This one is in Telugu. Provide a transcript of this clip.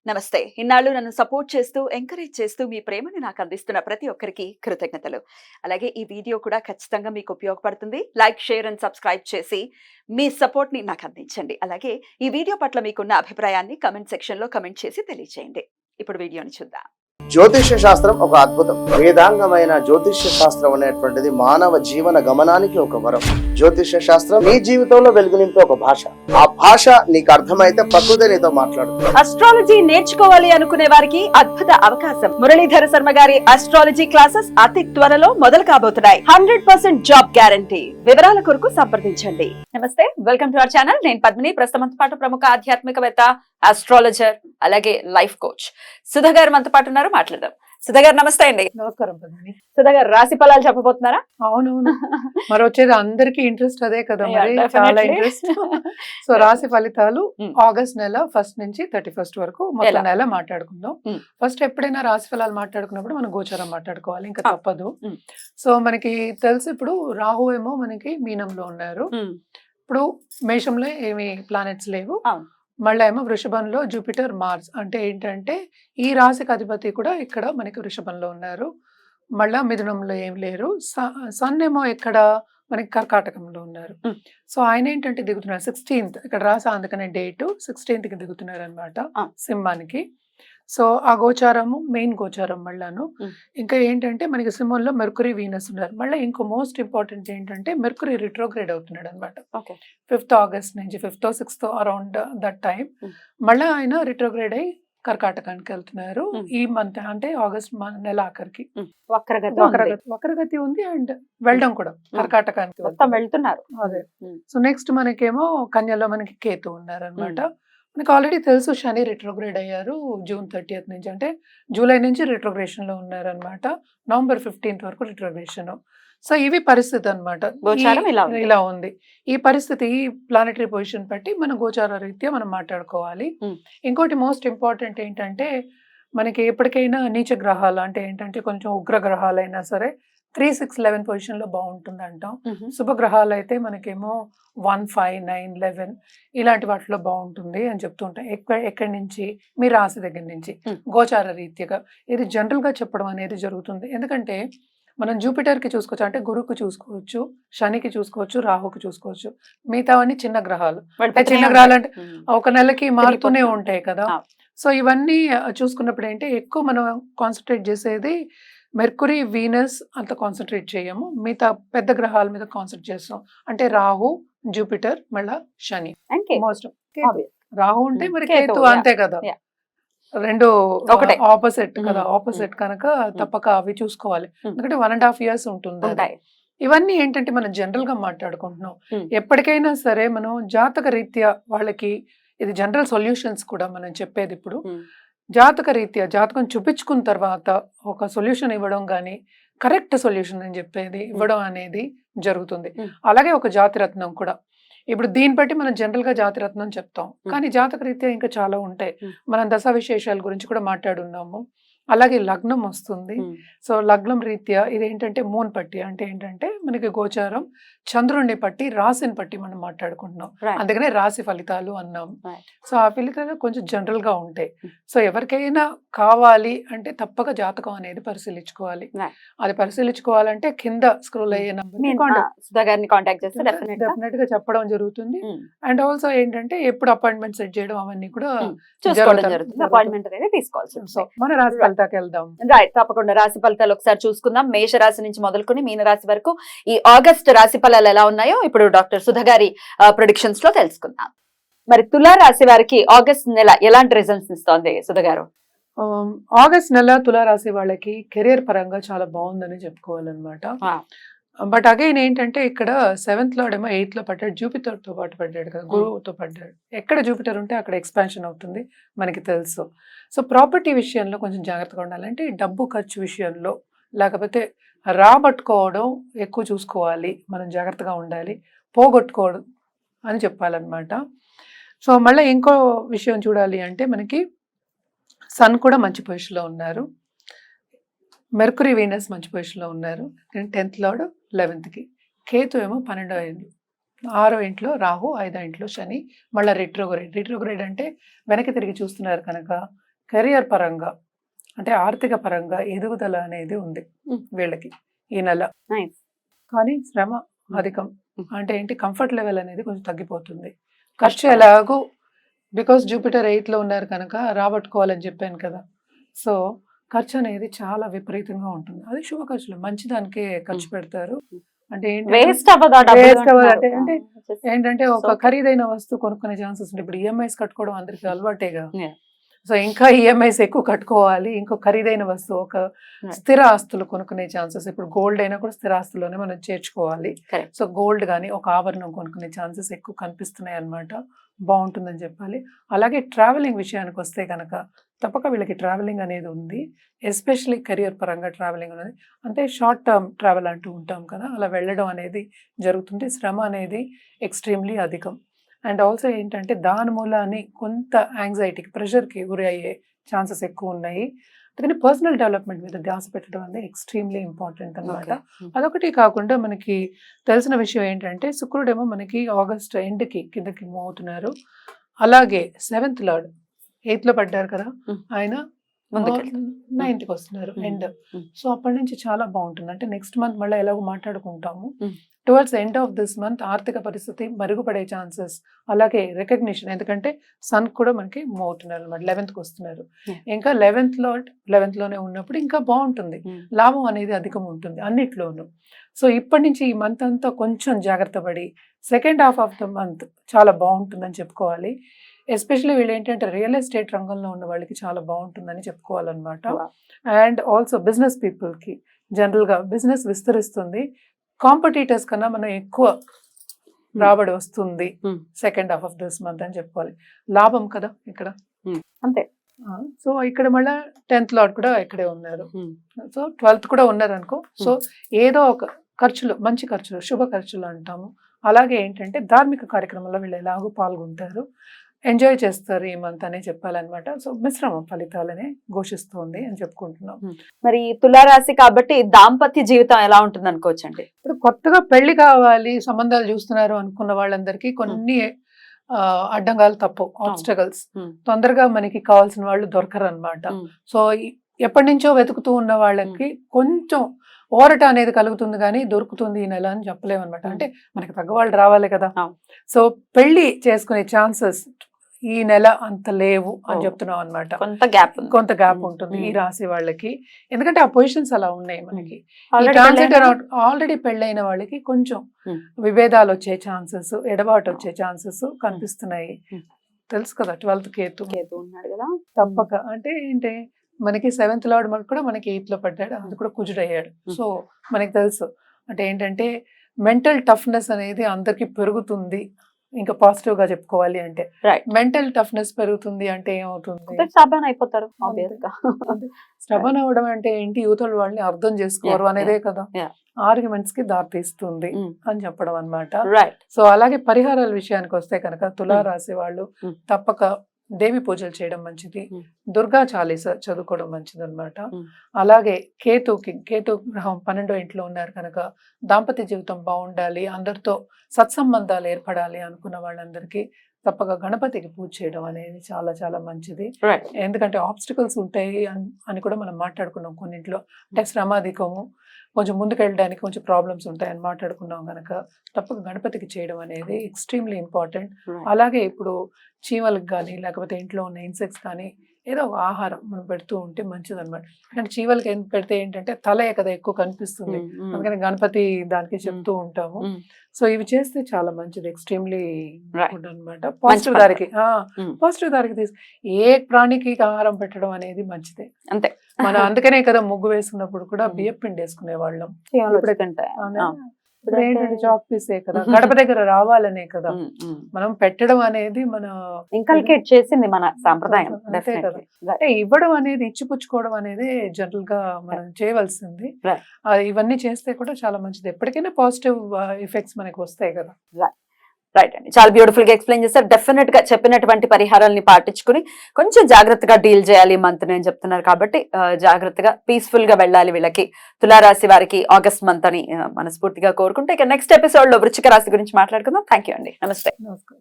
నమస్తే. ఇన్నాళ్ళు నన్ను సపోర్ట్ చేస్తూ, ఎంకరేజ్ చేస్తూ మీ ప్రేమని నాకు అందిస్తున్న ప్రతి ఒక్కరికి కృతజ్ఞతలు. అలాగే ఈ వీడియో కూడా ఖచ్చితంగా మీకు ఉపయోగపడుతుంది. లైక్, షేర్ అండ్ సబ్స్క్రైబ్ చేసి మీ సపోర్ట్‌ని నాకు అందించండి. అలాగే ఈ వీడియో పట్ల మీకున్న అభిప్రాయాన్ని కామెంట్ సెక్షన్‌లో కామెంట్ చేసి తెలియజేయండి. ఇప్పుడు వీడియోని చూద్దాం. జ్యోతిష్య శాస్త్రం ఒక అద్భుతం. వేదాంగమైన జ్యోతిష్య శాస్త్రం అనేటువంటిది మానవ జీవన గమనానికి ఒక వరం. జ్యోతిష్య శాస్త్రం నీ జీవితంలో వెలుగునింపే ఒక భాష. ఆ భాష నీకు అర్థమైతే ప్రకృతి నీతో మాట్లాడుతుంది. అస్ట్రాలజీ నేర్చుకోవాలి అనుకునే వారికి అద్భుత అవకాశం. మురళీధర శర్మ గారి అస్ట్రాలజీ క్లాసెస్ అతి త్వరలో మొదలు కాబోతున్నాయి. 100% జాబ్ గ్యారంటీ. వివరాల కొరకు సంప్రదించండి. నమస్తే, వెల్కమ్ టు అవర్ ఛానల్. నేను పద్మిని. ప్రస్తుతం పాటు ప్రముఖ ఆధ్యాత్మికవేత్త, ఆస్ట్రాలజర్, అలాగే లైఫ్ కోచ్ సుధా గారు మనతో పాటు ఉన్నారు. మాట్లాడదాం. సుధా గారు నమస్తే అండి. నమస్కారం పద్మిని. సుధా గారు రాశి ఫలాలు చెప్పబోతున్నారా? అవునవును, మరి వచ్చేది అందరికి ఇంట్రెస్ట్ అదే కదా, మరి చాలా ఇంట్రెస్ట్. సో రాశి ఫలితాలు ఆగస్ట్ నెల 1 నుంచి 31 వరకు మొత్తం నెల మాట్లాడుకుందాం. ఫస్ట్ ఎప్పుడైనా రాశి ఫలాలు మాట్లాడుకున్నప్పుడు మనం గోచారం మాట్లాడుకోవాలి, ఇంకా తప్పదు. సో మనకి తెలుసు, ఇప్పుడు రాహు ఏమో మనకి మీనంలో ఉన్నారు, ఇప్పుడు మేషంలో ఏమి ప్లానెట్స్ లేవు. మళ్ళీ ఏమో వృషభంలో జూపిటర్, మార్స్. అంటే ఏంటంటే ఈ రాశికి అధిపతి కూడా ఇక్కడ మనకి వృషభంలో ఉన్నారు. మళ్ళా మిథునంలో ఏం లేరు. సన్ ఏమో ఇక్కడ మనకి కర్కాటకంలో ఉన్నారు. సో ఆయన ఏంటంటే దిగుతున్నారు 16th, ఇక్కడ రాసా అందుకనే డేట్ 16th కి దిగుతున్నారు అనమాట సింహానికి. సో ఆ గోచారము మెయిన్ గోచారం మళ్ళాను. ఇంకా ఏంటంటే మనకి సింహంలో మెర్కురీ, వీనస్ ఉన్నారు. మళ్ళీ ఇంకో మోస్ట్ ఇంపార్టెంట్ ఏంటంటే మెర్కురీ రిట్రోగ్రేడ్ అవుతున్నాడు అనమాట 5th ఆగస్ట్ నుంచి, 5th 6th around that time. మళ్ళీ ఆయన రిట్రోగ్రేడ్ అయ్యి కర్కాటకానికి వెళ్తున్నారు ఈ మంత్, అంటే ఆగస్ట్ నెల ఆఖరికి. వక్రగతి ఉంది అండ్ వెళ్ళడం కూడా కర్కాటకానికి వెళ్తున్నారు. అదే. సో నెక్స్ట్ మనకేమో కన్యలో మనకి కేతు ఉన్నారు అనమాట. మనకు ఆల్రెడీ తెలుసు శని రిట్రోగ్రేడ్ అయ్యారు జూన్ 30th నుంచి, అంటే జూలై నుంచి రిట్రోగ్రేషన్ లో ఉన్నారు అనమాట. నవంబర్ 15th వరకు రిట్రోగ్రేషన్. సో ఇవి పరిస్థితి అనమాట, ఇలా ఉంది ఈ పరిస్థితి. ఈ ప్లానెటరీ పొజిషన్ బట్టి మన గోచార రీత్యా మనం మాట్లాడుకోవాలి. ఇంకోటి మోస్ట్ ఇంపార్టెంట్ ఏంటంటే మనకి ఎప్పటికైనా నీచ గ్రహాలు, అంటే ఏంటంటే కొంచెం ఉగ్ర గ్రహాలు అయినా సరే 3, 6, 11 పొజిషన్ లో బాగుంటుంది అంటాం. శుభగ్రహాలు అయితే మనకేమో 1, 5, 9, 11 ఇలాంటి వాటిలో బాగుంటుంది అని చెప్తుంటాం. ఎక్కడి నుంచి, మీ రాశి దగ్గర నుంచి గోచార రీత్యగా ఇది జనరల్ గా చెప్పడం అనేది జరుగుతుంది. ఎందుకంటే మనం జూపిటర్ కి చూసుకోవచ్చు, అంటే గురువుకి చూసుకోవచ్చు, శనికి చూసుకోవచ్చు, రాహుకి చూసుకోవచ్చు. మిగతావన్నీ చిన్న గ్రహాలు. చిన్న గ్రహాలు అంటే ఒక నెలకి మారుతూనే ఉంటాయి కదా. సో ఇవన్నీ చూసుకున్నప్పుడు ఏంటి, ఎక్కువ మనం కాన్సన్ట్రేట్ చేసేది మెర్కురీ, వీనస్ అంత కాన్సన్ట్రేట్ చేయము. మిగతా పెద్ద గ్రహాల మీద కాన్సన్ట్రేట్ చేస్తాం. అంటే రాహు, జూపిటర్, మళ్ళా శని. మోస్ట్ రాహు ఉంటే మరి కేతు, అంతే కదా, రెండు ఒకటే ఆపోజిట్ కదా. ఆపోజిట్ కనుక తప్పక అవి చూసుకోవాలి. ఎందుకంటే 1.5 years ఉంటుంది. ఇవన్నీ ఏంటంటే మనం జనరల్ గా మాట్లాడుకుంటున్నాం. ఎప్పటికైనా సరే మనం జాతక రీత్యా వాళ్ళకి ఇది జనరల్ సొల్యూషన్స్ కూడా మనం చెప్పేది. ఇప్పుడు జాతక రీత్యా జాతకం చూపించుకున్న తర్వాత ఒక సొల్యూషన్ ఇవ్వడం కానీ, కరెక్ట్ సొల్యూషన్ అని చెప్పేది ఇవ్వడం అనేది జరుగుతుంది. అలాగే ఒక జాతిరత్నం కూడా. ఇప్పుడు దీన్ని బట్టి మనం జనరల్ గా జాతిరత్నం చెప్తాం, కానీ జాతక రీత్యా ఇంకా చాలా ఉంటాయి. మనం దశ విశేషాల గురించి కూడా మాట్లాడున్నాము. అలాగే లగ్నం వస్తుంది. సో లగ్నం రీత్యా ఇదేంటంటే మూన్ పట్టి, అంటే ఏంటంటే మనకి గోచారం చంద్రుడిని పట్టి, రాశిని పట్టి మనం మాట్లాడుకుంటున్నాం. అందుకనే రాశి ఫలితాలు అన్నాం. సో ఆ ఫలితాలు కొంచెం జనరల్ గా ఉంటాయి. సో ఎవరికైనా కావాలి అంటే తప్పక జాతకం అనేది పరిశీలించుకోవాలి. అది పరిశీలించుకోవాలంటే కింద స్క్రోల్ అయ్యే డెఫినెట్ గా చెప్పడం జరుగుతుంది. అండ్ ఆల్సో ఏంటంటే ఎప్పుడు అపాయింట్మెంట్ సెట్ చేయడం అవన్నీ కూడా తీసుకోవాల్సి. సో మన రాశి ఫలితాలకు వెళ్దాం. రైట్, తప్పకుండా రాశి ఫలితాలు ఒకసారి చూసుకుందాం. మేష రాశి నుంచి మొదలుకొని మీన రాశి వరకు ఈ ఆగస్ట్ రాశి ఫలాలు ఎలా ఉన్నాయో ఇప్పుడు డాక్టర్ సుధా గారి ప్రొడిక్షన్స్ లో తెలుసుకుందాం. మరి తులా రాశి వారికి ఆగస్ట్ నెల ఎలాంటి రిజల్ట్స్ ఇస్తోంది సుధా గారు? ఆగస్ట్ నెల తులారాశి వాళ్ళకి కెరీర్ పరంగా చాలా బాగుందని చెప్పుకోవాలన్నమాట. బట్ అగైన్ ఏంటంటే ఇక్కడ 7th లో 8th లో పడ్డాడు, జూపిటర్ తో పాటు పడ్డాడు కదా, గురువుతో పడ్డాడు. ఎక్కడ జూపిటర్ ఉంటే అక్కడ ఎక్స్పాన్షన్ అవుతుంది మనకి తెలుసు. సో ప్రాపర్టీ విషయంలో కొంచెం జాగ్రత్తగా ఉండాలి. అంటే డబ్బు ఖర్చు విషయంలో, లేకపోతే రాబట్టుకోవడం ఎక్కువ చూసుకోవాలి, మనం జాగ్రత్తగా ఉండాలి, పోగొట్టుకోవడం అని చెప్పాలన్నమాట. సో మళ్ళీ ఇంకో విషయం చూడాలి అంటే మనకి సన్ కూడా మంచి పొజిషన్లో ఉన్నారు, మెర్కురీ, వీనస్ మంచి పొజిషన్లో ఉన్నారు. 10th లార్డ్ 11th, కేతు ఏమో 12వ ఇంట్లో, 6వ ఇంట్లో రాహు, 5వ ఇంట్లో శని. మళ్ళీ రిట్రోగ్రేడ్ అంటే వెనక్కి తిరిగి చూస్తున్నారు కనుక కెరియర్ పరంగా అంటే ఆర్థిక పరంగా ఎదుగుదల అనేది ఉంది వీళ్ళకి ఈ నెల. నైస్. కానీ శ్రమ అధికం. అంటే ఏంటి, కంఫర్ట్ లెవెల్ అనేది కొంచెం తగ్గిపోతుంది. ఖర్చు ఎలాగో బికాస్ జూపిటర్ 8 లో ఉన్నారు కనుక రాబట్టుకోవాలని చెప్పాను కదా, సో ఖర్చు అనేది చాలా విపరీతంగా ఉంటుంది. అది శుభ ఖర్చులు, మంచి దానికే ఖర్చు పెడతారు. అంటే వేస్ట్ అవ్వదా డబ్బులు వేస్ట్ అవ్వదు అంటున్నారు. అంటే ఏంటంటే ఒక Okay. ఖరీదైన వస్తువు కొనుక్కునే ఛాన్సెస్ ఉంటాయి. ఇప్పుడు ఈఎంఐస్ కట్టుకోవడం అందరికీ అలవాటేగా. Yeah. సో ఇంకా ఈఎంఐస్ ఎక్కువ కట్టుకోవాలి, ఇంకో ఖరీదైన వస్తువు, ఒక స్థిర ఆస్తులు కొనుక్కునే ఛాన్సెస్, ఇప్పుడు గోల్డ్ అయినా కూడా స్థిర ఆస్తుల్లోనే మనం చేర్చుకోవాలి. Correct. సో గోల్డ్ కానీ ఒక ఆభరణం కొనుక్కునే ఛాన్సెస్ ఎక్కువ కనిపిస్తున్నాయి అన్నమాట. బాగుంటుందని చెప్పాలి. అలాగే ట్రావెలింగ్ విషయానికి వస్తే కనుక తప్పక వీళ్ళకి ట్రావెలింగ్ అనేది ఉంది. ఎస్పెషలీ కెరియర్ పరంగా ట్రావెలింగ్ అనేది, అంటే షార్ట్ టర్మ్ ట్రావెల్ అంటూ ఉంటాం కదా, అలా వెళ్ళడం అనేది జరుగుతుంది. శ్రమ అనేది ఎక్స్ట్రీమ్లీ అధికం. అండ్ ఆల్సో ఏంటంటే దాని మూలాన్ని కొంత యాంగ్జైటీకి, ప్రెషర్కి గురి అయ్యే ఛాన్సెస్ ఎక్కువ ఉన్నాయి. అందుకని పర్సనల్ డెవలప్మెంట్ మీద ధ్యాస పెట్టడం అనేది ఎక్స్ట్రీమ్లీ ఇంపార్టెంట్ అనమాట. Okay. అదొకటి కాకుండా మనకి తెలిసిన విషయం ఏంటంటే శుక్రుడేమో మనకి ఆగస్ట్ ఎండ్కి కిందకి మూవ్ అవుతున్నారు. అలాగే 7th లార్డ్ 8 లో పడ్డారు కదా, ఆయన ముందుకెళ్తారు. 9th కి వస్తున్నారు ఎండ్. Mm. సో అప్పటి నుంచి చాలా బాగుంటుంది. అంటే నెక్స్ట్ మంత్ మళ్ళీ ఎలాగో మాట్లాడుకుంటాము. Mm. Towards end of this month ఆర్థిక పరిస్థితి మరుగుపడే ఛాన్సెస్, అలాగే రికగ్నిషన్, ఎందుకంటే సన్ కూడా మనకి మూవ్ అవుతున్నారు అనమాట, 11th కి వస్తున్నారు. Yeah. ఇంకా 11th లోనే ఉన్నప్పుడు ఇంకా బాగుంటుంది. Mm. లాభం అనేది అధికం ఉంటుంది అన్నిట్లోనూ. సో ఇప్పటి నుంచి ఈ మంత్ అంతా కొంచెం జాగ్రత్త పడి second half of the month చాలా బాగుంటుందని చెప్పుకోవాలి. ఎస్పెషల్లీ వీళ్ళు ఏంటంటే రియల్ ఎస్టేట్ రంగంలో ఉన్న వాళ్ళకి చాలా బాగుంటుందని చెప్పుకోవాలన్నమాట. Wow. అండ్ ఆల్సో బిజినెస్ పీపుల్కి జనరల్గా బిజినెస్ విస్తరిస్తుంది. కాంపిటీటర్స్ కన్నా మనం ఎక్కువ రాబడి వస్తుంది Hmm. Second half of this month అని చెప్పుకోవాలి. లాభం కదా ఇక్కడ. అంతే. సో ఇక్కడ మళ్ళీ 10th లార్డ్ కూడా ఇక్కడే ఉన్నారు. Hmm. సో 12th కూడా ఉన్నారు అనుకో. సో ఏదో ఒక ఖర్చులు, మంచి ఖర్చులు, శుభ ఖర్చులు అంటాము. అలాగే ఏంటంటే ధార్మిక కార్యక్రమంలో వీళ్ళు ఎలాగో పాల్గొంటారు, ఎంజాయ్ చేస్తారు ఈ మంత్ అనే చెప్పాలన్నమాట. సో మిశ్రమ ఫలితాలనే ఘోషిస్తుంది అని చెప్పుకుంటున్నాం. మరి తులారాశి కాబట్టి దాంపత్య జీవితం ఎలా ఉంటుంది అనుకోవచ్చండి? ఇప్పుడు కొత్తగా పెళ్లి కావాలి, సంబంధాలు చూస్తున్నారు అనుకున్న వాళ్ళందరికీ కొన్ని అడ్డంగాలు తప్పవు, ఆబ్స్టకల్స్. తొందరగా మనకి కావాల్సిన వాళ్ళు దొరకరు అనమాట. సో ఎప్పటి నుంచో వెతుకుతూ ఉన్న వాళ్ళకి కొంచెం ఓరట అనేది కలుగుతుంది, కానీ దొరుకుతుంది ఈ నెల అని చెప్పలేము అనమాట. అంటే మనకి తగ్గ వాళ్ళు రావాలి కదా. సో పెళ్లి చేసుకునే ఛాన్సెస్ ఈ నెల అంత లేవు అని చెప్తున్నాం అనమాట. కొంత గ్యాప్ ఉంటుంది ఈ రాశి వాళ్ళకి, ఎందుకంటే ఆ పొజిషన్స్ అలా ఉన్నాయి మనకి. ఆల్రెడీ పెళ్ళైన వాళ్ళకి కొంచెం విభేదాలు వచ్చే ఛాన్సెస్, ఎడబాటు వచ్చే ఛాన్సెస్ కనిపిస్తున్నాయి. తెలుసు కదా 12th కేతు ఉన్నాడు కదా, తప్పక. అంటే ఏంటి, మనకి 7th లార్డ్ కూడా మనకి 8 లో పడ్డాడు, అది కూడా కుజుడయ్యాడు. సో మనకి తెలుసు అంటే ఏంటంటే మెంటల్ టఫ్నెస్ అనేది అందరికి పెరుగుతుంది. ఇంకా పాజిటివ్ గా చెప్పుకోవాలి అంటే మెంటల్ టఫ్నెస్ పెరుగుతుంది అంటే ఏమవుతుంది, స్టబర్న్ అయిపోతారు. స్టబర్న్ అవ్వడం అంటే ఏంటి, యువతల వాళ్ళని అర్థం చేసుకోరు అనేదే కదా, ఆర్గ్యుమెంట్స్ కి దారితీస్తుంది అని చెప్పడం అన్నమాట. సో అలాగే పరిహారాల విషయానికి వస్తే కనుక తులారాశి వాళ్ళు తప్పక దేవి పూజలు చేయడం మంచిది, దుర్గా చాలీస చదువుకోవడం మంచిది అనమాట. అలాగే కేతు గ్రహం 12వ ఇంట్లో ఉన్నారు కనుక దాంపత్య జీవితం బాగుండాలి, అందరితో సత్సంబంధాలు ఏర్పడాలి అనుకున్న వాళ్ళందరికీ తప్పక గణపతికి పూజ చేయడం అనేది చాలా చాలా మంచిది. ఎందుకంటే ఆబ్స్టికల్స్ ఉంటాయి అని కూడా మనం మాట్లాడుకున్నాం కొన్నింట్లో. అంటే శ్రమాధికము, కొంచెం ముందుకు వెళ్ళడానికి కొంచెం ప్రాబ్లమ్స్ ఉంటాయని మాట్లాడుకున్నాం కనుక తప్పక గణపతికి చేయడం అనేది ఎక్స్ట్రీమ్లీ ఇంపార్టెంట్. అలాగే ఇప్పుడు చీమలకు కానీ లేకపోతే ఇంట్లో ఉన్న ఇన్సెక్ట్స్ కానీ ఏదో ఒక ఆహారం మనం పెడుతూ ఉంటే మంచిది అనమాట. అంటే చీమలకి పెడితే ఏంటంటే తలే కదా ఎక్కువ కనిపిస్తుంది, అందుకని గణపతి దానికి చెప్తూ ఉంటాము. సో ఇవి చేస్తే చాలా మంచిది, ఎక్స్ట్రీమ్లీ గుడ్ అనమాట. పాజిటివ్ దారికి ఏ ప్రాణికి ఆహారం పెట్టడం అనేది మంచిదే. అంతే. మనం అందుకనే కదా ముగ్గు వేసుకున్నప్పుడు కూడా బియ్యం పిండి వేసుకునే వాళ్ళం. ఏంటంటే చాక్ పీసే కదా, గడప దగ్గర రావాలనే కదా మనం పెట్టడం అనేది మన ఇంకల్కేట్ చేసింది మన సాంప్రదాయం. అంతే కదా. అంటే ఇవ్వడం అనేది, ఇచ్చిపుచ్చుకోవడం అనేది జనరల్ గా మనం చేయవలసింది. ఇవన్నీ చేస్తే కూడా చాలా మంచిది, ఎప్పటికైనా పాజిటివ్ ఎఫెక్ట్స్ మనకి వస్తాయి కదా. రైట్ అండి, చాలా బ్యూటిఫుల్ గా ఎక్స్ప్లెయిన్ చేస్తారు. డెఫినెట్ గా చెప్పినటువంటి పరిహారాలని పాటించుకుని కొంచెం జాగ్రత్తగా డీల్ చేయాలి మంత్ అని చెప్తున్నారు కాబట్టి జాగ్రత్తగా పీస్ఫుల్ గా వెళ్ళాలి వీళ్ళకి, తులారాశి వారికి ఆగస్ట్ మంత్ అని మనస్ఫూర్తిగా కోరుకుంటే ఇక నెక్స్ట్ ఎపిసోడ్ లో వృశ్చిక రాశి గురించి మాట్లాడుకుందాం. థ్యాంక్ యూ అండి, నమస్తే. నమస్కారం.